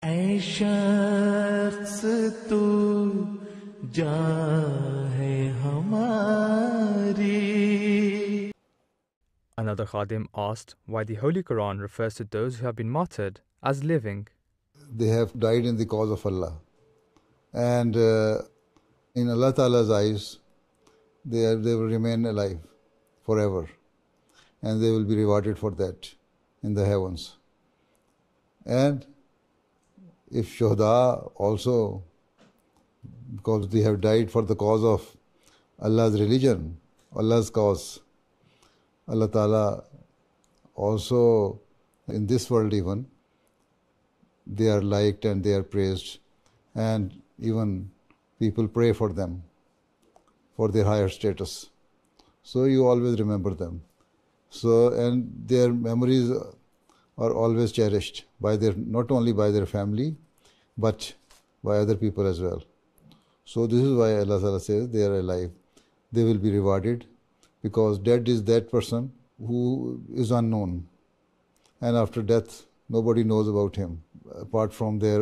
اے شخص تو جان ہے ہماری. Another Khadim asked why the Holy Qur'an refers to those who have been martyred as living. They have died in the cause of Allah. And in Allah Ta'ala's eyes, they will remain alive forever. And they will be rewarded for that in the heavens. And if Shuhada also, because they have died for the cause of Allah's religion, Allah's cause, Allah Ta'ala also in this world even, they are liked and they are praised, and even people pray for them for their higher status. So you always remember them. So, and their memories are always cherished by their, not only by their family, but by other people as well. So this is why Allah Ta'ala says they are alive. They will be rewarded, because dead is that person who is unknown. And after death, nobody knows about him, apart from their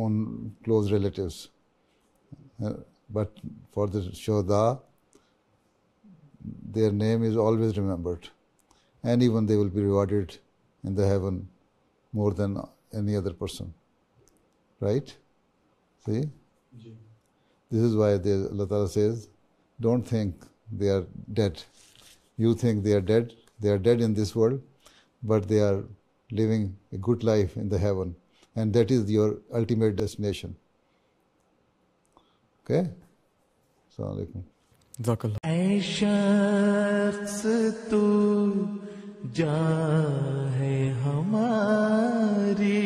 own close relatives. But for the Shuhada, their name is always remembered. And even they will be rewarded in the heaven more than any other person. Right? See? This is why Allah Ta'ala says, don't think they are dead. You think they are dead. They are dead in this world, but they are living a good life in the heaven. And that is your ultimate destination. Okay? Assalamu alaikum. Jazakallah. اے شخص تو جان ہے ہماری.